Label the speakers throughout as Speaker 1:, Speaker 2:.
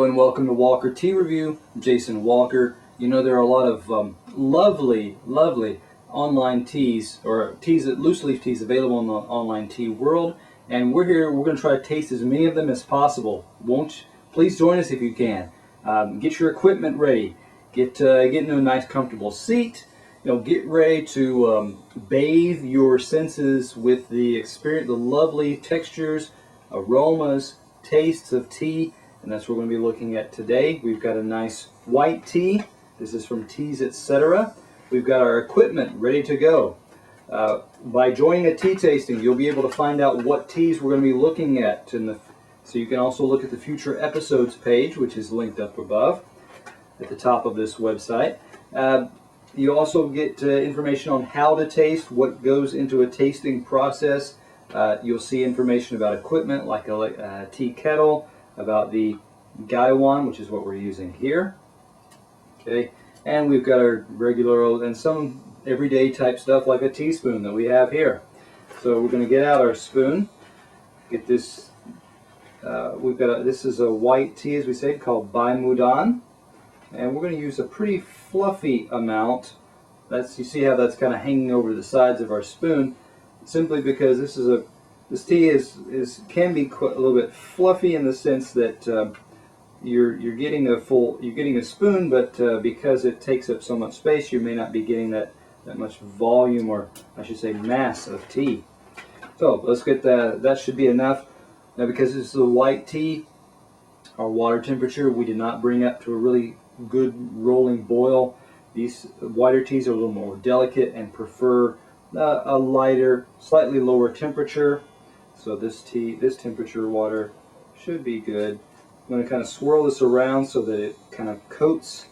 Speaker 1: and welcome to Walker Tea Review. I'm Jason Walker. You know, there are a lot of lovely online teas, or teas, loose leaf teas available in the online tea world, and we're going to try to taste as many of them as possible. Please join us if you can. Get your equipment ready. Get into a nice comfortable seat. Get ready to bathe your senses with the lovely textures, aromas, tastes of tea. And that's what we're going to be looking at today. We've got a nice white tea. This is from TeasEtc. We've got our equipment ready to go. By joining a tea tasting, you'll be able to find out what teas we're going to be looking at. So you can also look at the future episodes page, which is linked up above at the top of this website. You also get information on how to taste, what goes into a tasting process. You'll see information about equipment like a tea kettle, about the BaiMuDan, which is what we're using here. Okay, and we've got our regular and some everyday type stuff like a teaspoon that we have here. So we're going to get out our spoon. Get this. This is a white tea, as we said, called BaiMuDan, and we're going to use a pretty fluffy amount. You see how that's kind of hanging over the sides of our spoon, simply because this tea can be a little bit fluffy in the sense that you're getting a spoon, but because it takes up so much space, you may not be getting that much volume, or I should say mass of tea. So let's get that. That should be enough. Now, because this is a white tea, our water temperature we did not bring up to a really good rolling boil. These whiter teas are a little more delicate and prefer a lighter, slightly lower temperature. So this temperature water should be good. I'm going to kind of swirl this around so that it kind of coats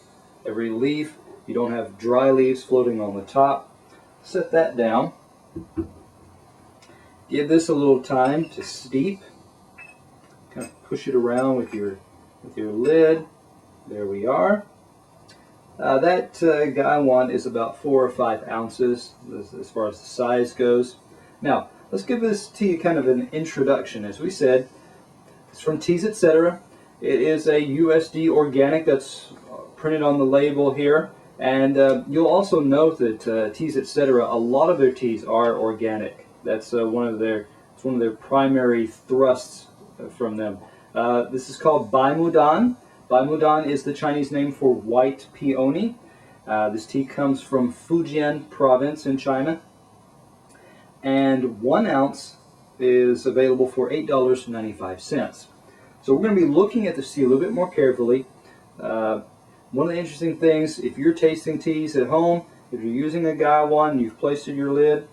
Speaker 1: every leaf. You don't have dry leaves floating on the top. Set that down. Give this a little time to steep. Kind of push it around with your lid. There we are. That BaiMuDan is about 4 or 5 ounces as far as the size goes. Now, let's give this tea kind of an introduction. As we said, it's from TeasEtc. It is a USD organic that's printed on the label here. And you'll also note that TeasEtc, a lot of their teas are organic. That's one of their primary thrusts from them. This is called BaiMuDan. BaiMuDan is the Chinese name for white peony. This tea comes from Fujian province in China. And 1 ounce is available for $8.95. So we're going to be looking at this tea a little bit more carefully. One of the interesting things, if you're tasting teas at home, if you're using a BaiMuDan, you've placed it in your lid,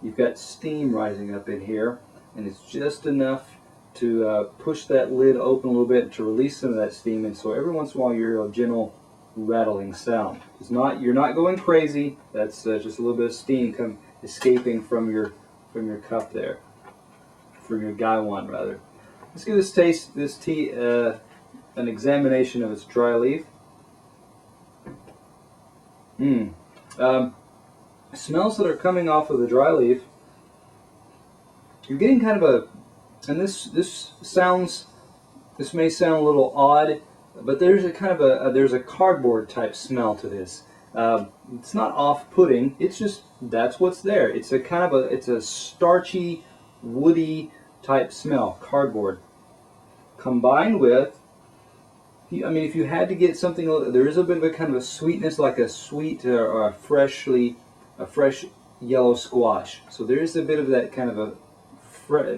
Speaker 1: you've got steam rising up in here, and it's just enough to push that lid open a little bit to release some of that steam. And so every once in a while you hear a gentle rattling sound. You're not going crazy. That's just a little bit of steam escaping from your cup there, from your BaiMuDan rather. Let's give this tea an examination of its dry leaf. Smells that are coming off of the dry leaf. You're getting kind of and this may sound a little odd, but there's there's a cardboard type smell to this. It's not off-putting. It's just that's what's there. It's a starchy, woody type smell, cardboard, combined with. If you had to get something, there is a bit of a kind of a sweetness, like a sweet or a fresh yellow squash. So there is a bit of that kind of a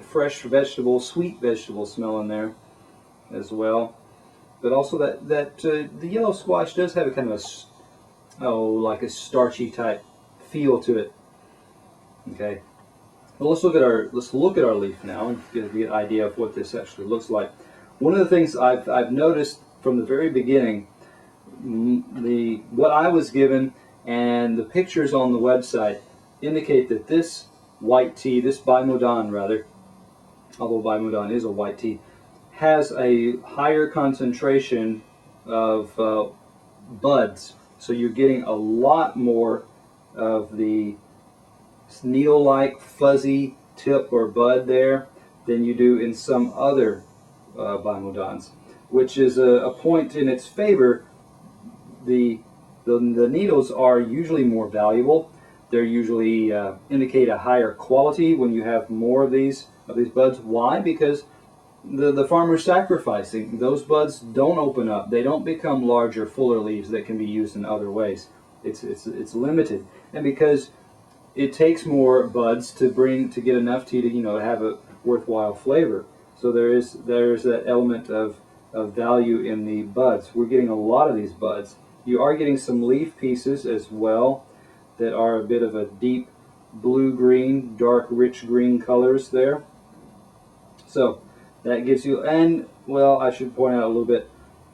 Speaker 1: fresh vegetable, sweet vegetable smell in there as well. But also the yellow squash does have a kind of like a starchy type feel to it. Okay. Well, let's look at our leaf now and get an idea of what this actually looks like. One of the things I've noticed from the very beginning, what I was given and the pictures on the website indicate that this white tea, this BaiMuDan rather, although BaiMuDan is a white tea, has a higher concentration of buds. So you're getting a lot more of the needle-like fuzzy tip or bud there than you do in some other BaiMuDans. which is a point in its favor. The needles are usually more valuable. They're usually indicate a higher quality when you have more of these buds. Why? Because the farmer's sacrificing. Those buds don't open up. They don't become larger, fuller leaves that can be used in other ways. It's limited, and because it takes more buds to get enough tea to to have a worthwhile flavor. So there's that element of value in the buds. We're getting a lot of these buds. You are getting some leaf pieces as well that are a bit of a deep blue-green, dark, rich green colors there. So that gives you, and well, I should point out a little bit.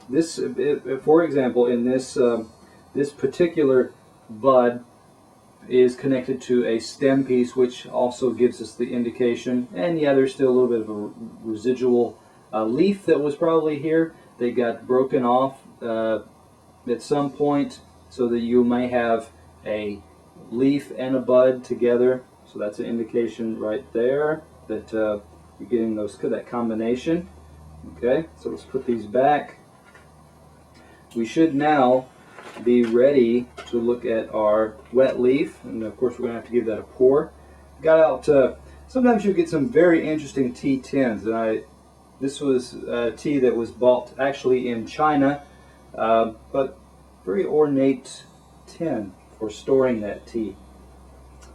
Speaker 1: This, for example, in this particular bud is connected to a stem piece, which also gives us the indication. And yeah, there's still a little bit of a residual leaf that was probably here. They got broken off at some point, so that you may have a leaf and a bud together. So that's an indication right there that you're getting that combination. Okay, so let's put these back. We should now be ready to look at our wet leaf, and of course we're going to have to give that a pour. Got out. Sometimes you get some very interesting tea tins, and this was tea that was bought actually in China, but very ornate tin for storing that tea.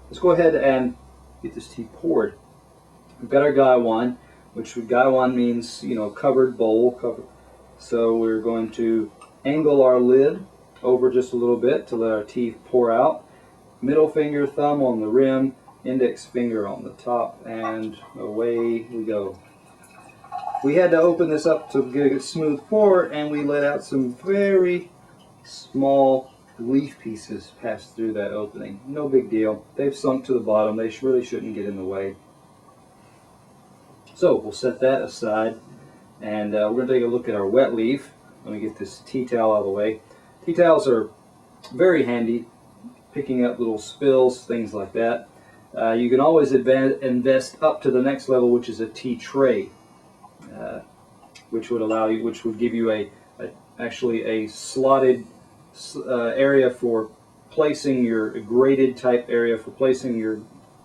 Speaker 1: Let's go ahead and get this tea poured. We've got our gaiwan, which gaiwan means covered bowl. Covered. So we're going to angle our lid over just a little bit to let our tea pour out. Middle finger, thumb on the rim, index finger on the top, and away we go. We had to open this up to get a smooth pour, and we let out some very small leaf pieces pass through that opening. No big deal. They've sunk to the bottom. They really shouldn't get in the way. So we'll set that aside, and we're going to take a look at our wet leaf. Let me get this tea towel out of the way. Tea towels are very handy, picking up little spills, things like that. You can always invest up to the next level, which is a tea tray, which would give you actually a slotted area for placing your graded type area for placing your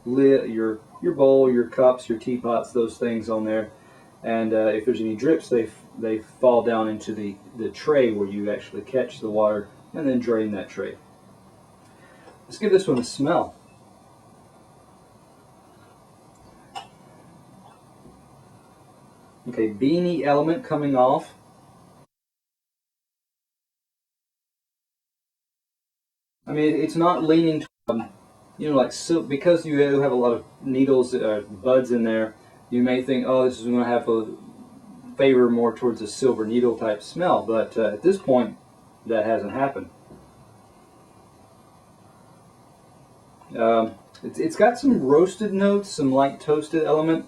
Speaker 1: lid, your bowl, your cups, your teapots, those things on there. And if there's any drips, they fall down into the tray where you actually catch the water and then drain that tray. Let's give this one a smell. Okay, beany element coming off. I mean, it's not leaning to, like silk, because you have a lot of needles, buds in there. You may think, oh, this is going to have a favor more towards a silver needle type smell, but at this point, that hasn't happened. It's got some roasted notes, some light toasted element.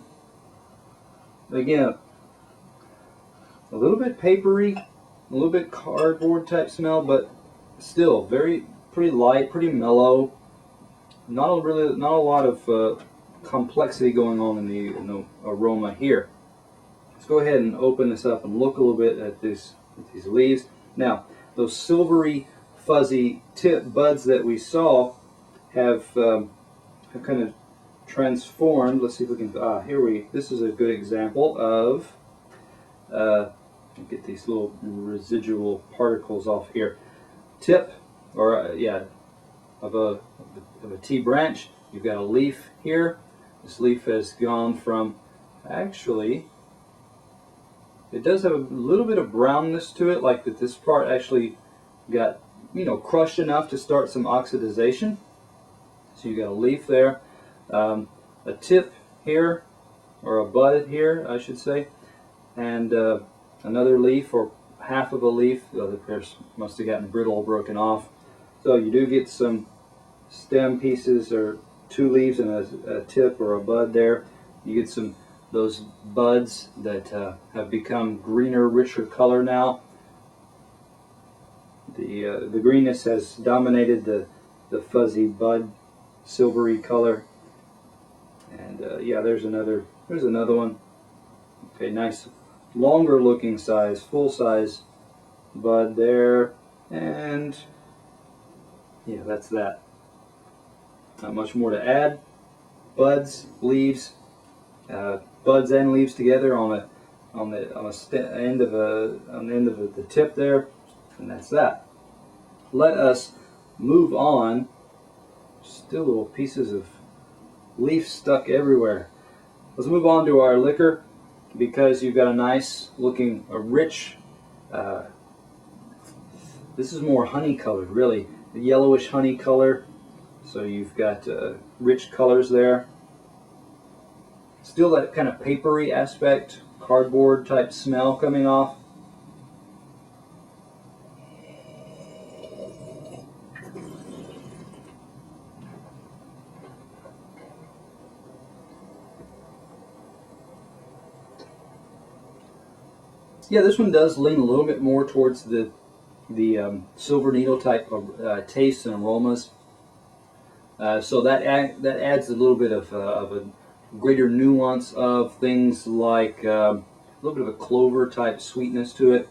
Speaker 1: Again, a little bit papery, a little bit cardboard type smell, but still pretty light, pretty mellow. Not a lot of complexity going on in the aroma here. Let's go ahead and open this up and look a little bit at these leaves. Now, those silvery, fuzzy tip buds that we saw have kind of transformed. Let's see if we can. This is a good example of. Get these little residual particles off here. Tip, or of a tea branch. You've got a leaf here. This leaf has gone from, actually, it does have a little bit of brownness to it, like that this part actually got, crushed enough to start some oxidization. So you got a leaf there, a tip here, or a bud here, I should say, and another leaf, or half of a leaf. The other pairs must have gotten brittle or broken off. So you do get some stem pieces, or two leaves and a tip or a bud there. You get those buds that have become greener, richer color now. The greenness has dominated the fuzzy bud, silvery color. And yeah, there's another one. Okay, nice longer looking size, full size bud there, and yeah, that's that. Not much more to add. Buds, leaves, buds and leaves together on the end of the tip there, and that's that. Let us move on. Still little pieces of leaf stuck everywhere. Let's move on to our liquor, because you've got a nice looking, a rich. This is more honey colored, really, a yellowish honey color. So you've got rich colors there. Still that kind of papery aspect, cardboard type smell coming off. Yeah, this one does lean a little bit more towards the silver needle type of tastes and aromas. So that adds a little bit of a greater nuance of things like a little bit of a clover type sweetness to it.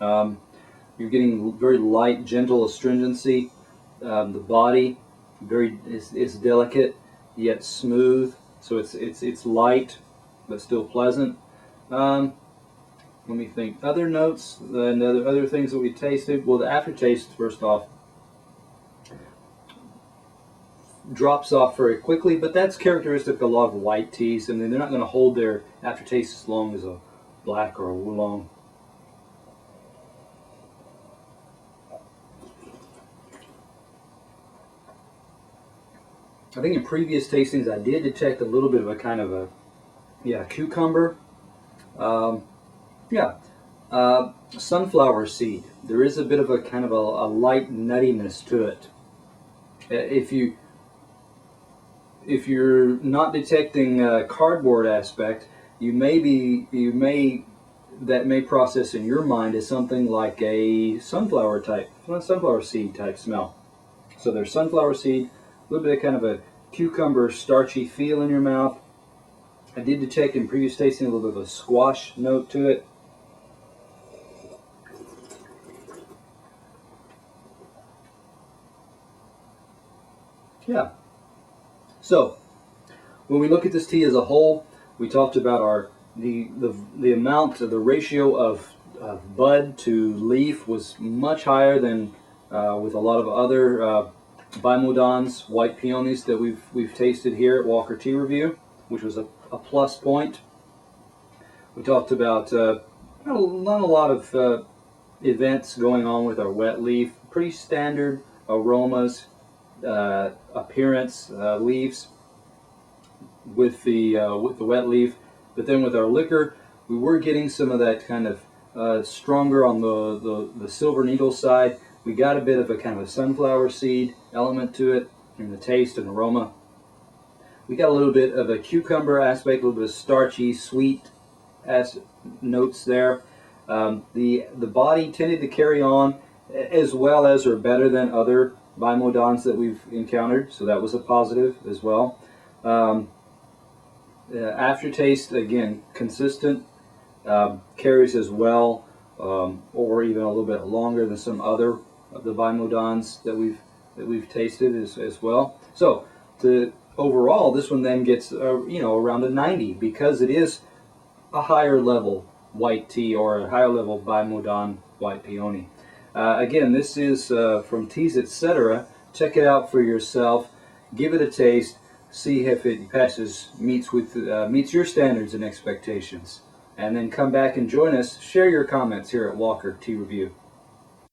Speaker 1: You're getting very light, gentle astringency. The body is delicate yet smooth, so it's light but still pleasant. Let me think. Other notes and other things that we tasted. Well, the aftertaste, first off, drops off very quickly, but that's characteristic of a lot of white teas. I mean, they're not going to hold their aftertaste as long as a black or a oolong. I think in previous tastings I did detect a little bit of a kind of a, cucumber. Sunflower seed. There is a bit of a kind of a light nuttiness to it. If you're not detecting a cardboard aspect, that may process in your mind as something like a sunflower seed type smell. So there's sunflower seed, a little bit of kind of a cucumber starchy feel in your mouth. I did detect in previous tasting a little bit of a squash note to it. Yeah. So when we look at this tea as a whole, we talked about the amount of the ratio of bud to leaf was much higher than with a lot of other BaiMuDans, white peonies that we've tasted here at Walker Tea Review, which was a plus point. We talked about not a lot of events going on with our wet leaf. Pretty standard aromas, appearance, leaves with the wet leaf. But then with our liquor, we were getting some of that kind of stronger on the silver needle side. We got a bit of a kind of a sunflower seed element to it in the taste and aroma. We got a little bit of a cucumber aspect, a little bit of starchy, sweet notes there. The body tended to carry on as well as or better than other BaiMuDans that we've encountered, so that was a positive as well. Aftertaste, again, consistent, carries as well, or even a little bit longer than some other of the BaiMuDans that we've tasted as well. So overall, this one then gets around a 90, because it is a higher level white tea or a higher level BaiMuDan white peony. Again, this is from TeasEtc. Check it out for yourself. Give it a taste. See if it meets your standards and expectations. And then come back and join us. Share your comments here at Walker Tea Review.